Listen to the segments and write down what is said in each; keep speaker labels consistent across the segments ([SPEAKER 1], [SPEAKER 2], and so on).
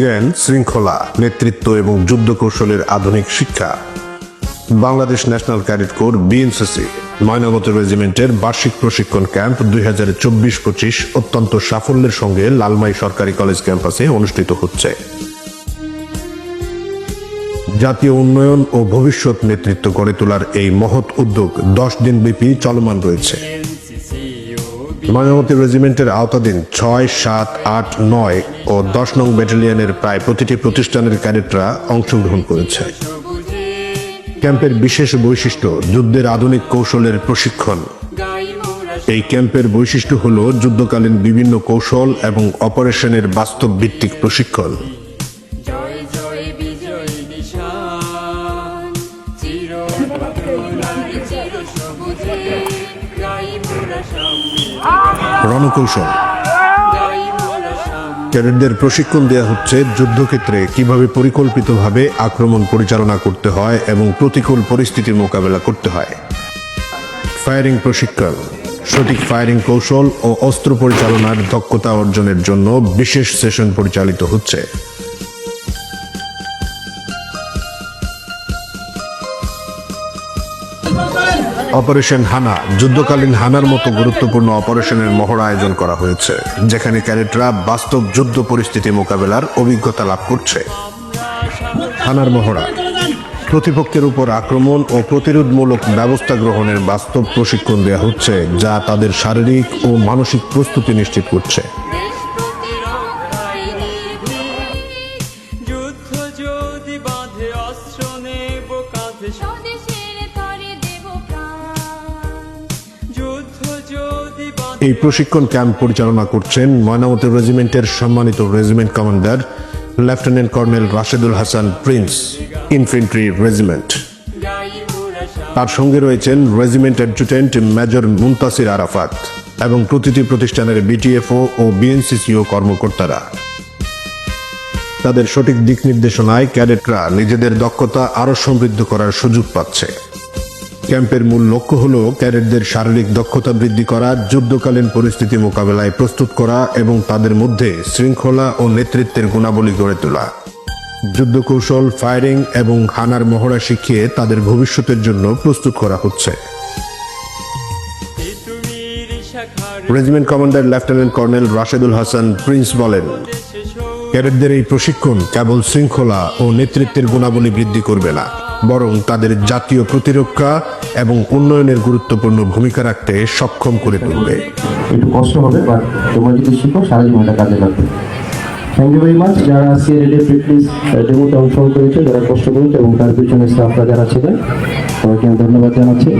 [SPEAKER 1] জ্ঞান, শৃঙ্খলা, নেতৃত্ব এবং যুদ্ধ কৌশলের আধুনিক শিক্ষা। Bangladesh national cadet corps BNCC Mainamati রেজিমেন্টের বার্ষিক প্রশিক্ষণ ক্যাম্প 2024-25 অত্যন্ত সাফল্যের সঙ্গে লালমাই সরকারি কলেজ ক্যাম্পাসে অনুষ্ঠিত হচ্ছে। জাতীয় উন্নয়ন ও ভবিষ্যৎ নেতৃত্ব গড়ে তোলার এই মহৎ উদ্যোগ 10 দিনব্যাপী চলমান রয়েছে। ময়নামতি রেজিমেন্টের আওতাধীন 6, 7, 8, 9 ও 10 নং ব্যাটালিয়নের প্রায় প্রতিটি প্রতিষ্ঠানের ক্যাডেটরা অংশগ্রহণ করেছে। ক্যাম্পের বিশেষ বৈশিষ্ট্য যুদ্ধের আধুনিক কৌশলের প্রশিক্ষণ। এই ক্যাম্পের বৈশিষ্ট্য হল যুদ্ধকালীন বিভিন্ন কৌশল এবং অপারেশনের বাস্তব ভিত্তিক প্রশিক্ষণ। রণকৌশল। ক্যাডেটদের প্রশিক্ষণ দেওয়া হচ্ছে যুদ্ধক্ষেত্রে কিভাবে পরিকল্পিতভাবে আক্রমণ পরিচালনা করতে হয় এবং প্রতিকূল পরিস্থিতি মোকাবেলা করতে হয়। ফায়ারিং প্রশিক্ষণ। সঠিক ফায়ারিং কৌশল ও অস্ত্র পরিচালনার দক্ষতা অর্জনের জন্য বিশেষ সেশন পরিচালিত হচ্ছে। অপারেশন হানা। যুদ্ধকালীন হানার মতো গুরুত্বপূর্ণ অপারেশনের মহড়া আয়োজন করা হয়েছে, যেখানে ক্যাডেটরা বাস্তব যুদ্ধ পরিস্থিতি মোকাবেলার অভিজ্ঞতা লাভ করছে। হানার মহড়া প্রতিপক্ষের উপর আক্রমণ ও প্রতিরোধমূলক ব্যবস্থা গ্রহণের বাস্তব প্রশিক্ষণ দেওয়া হচ্ছে, যা তাদের শারীরিক ও মানসিক প্রস্তুতি নিশ্চিত করছে। এই প্রশিক্ষণ ক্যাম্প পরিচালনা করছেন ময়নামতি রেজিমেন্টের সম্মানিত regiment commander lieutenant colonel Rashedul Hasan Prince, infantry regiment. তার সঙ্গে রয়েছেন regiment adjutant major Muntasir Arafat এবং প্রতিটি প্রতিষ্ঠানের বিটিএফও ও বিএনসিসিও কর্মকর্তারা। তাদের সঠিক দিক নির্দেশনায় ক্যাডেটরা নিজেদের দক্ষতা আরও সমৃদ্ধ করার সুযোগ পাচ্ছে। ক্যাম্পের মূল লক্ষ্য হল ক্যাডেটদের শারীরিক দক্ষতা বৃদ্ধি করা, যুদ্ধকালীন পরিস্থিতি মোকাবেলায় প্রস্তুত করা এবং তাদের মধ্যে শৃঙ্খলা ও নেতৃত্বের গুণাবলী গড়ে তোলা। যুদ্ধ কৌশল, ফায়ারিং এবং হানার মহড়া শিখিয়ে তাদের ভবিষ্যতের জন্য প্রস্তুত করা হচ্ছে। Regiment commander lieutenant colonel Rashedul Hasan Prince বলেন, ক্যাডেটদের এই প্রশিক্ষণ কেবল শৃঙ্খলা ও নেতৃত্বের গুণাবলী বৃদ্ধি করবে না, বরং তাদের জাতীয় প্রতিরক্ষা এবং উন্নয়নের গুরুত্বপূর্ণ ভূমিকা রাখতে সক্ষম করে তুলবে।
[SPEAKER 2] একটু কষ্ট হবে, বাট তোমরা যদি শিখো সারা জীবনটা কাজে লাগবে। থ্যাংক ইউ ভেরি মাচ যারা আজকে রেডিও প্র্যাকটিস ডেমোতে অংশগ্রহণ করেছে, যারা কষ্ট করেছে এবং তার পিছনে স্টাফরা যারা ছিলেন, সবাইকে আমি ধন্যবাদ জানাচ্ছি।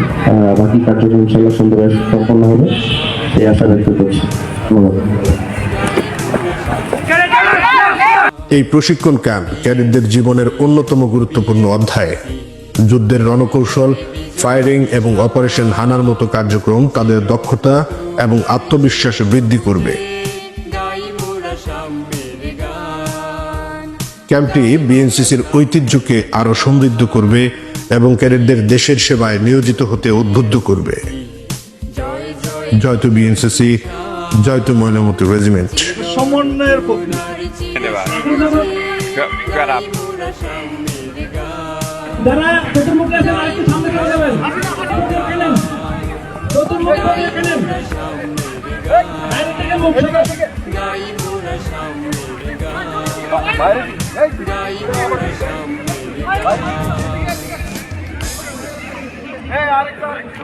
[SPEAKER 2] বাকি কার্যক্রম ইনশাআল্লাহ সুন্দরভাবে সম্পন্ন হবে এই আশা ব্যক্ত করছি। ধন্যবাদ।
[SPEAKER 1] এই প্রশিক্ষণ ক্যাম্প ক্যাডেটদের জীবনের অন্যতম গুরুত্বপূর্ণ অধ্যায়। যুদ্ধের রণকৌশল, ফায়ারিং এবং অপারেশন হানার মতো কার্যক্রম তাদের দক্ষতা এবং আত্মবিশ্বাস বৃদ্ধি করবে। ক্যাম্পটি বিএনসিসির ঐতিহ্যকে আরও সমৃদ্ধ করবে এবং ক্যাডেটদের দেশের সেবায় নিয়োজিত হতে উদ্বুদ্ধ করবে। জয়তু বিএনসিসি, জয়তু ময়নামতি রেজিমেন্ট।
[SPEAKER 3] সমন্বয়ের পক্ষে যারা চতুর্মুখী আছেন আরেকটু সামনে চলে যাবেন। চতুর্মুখী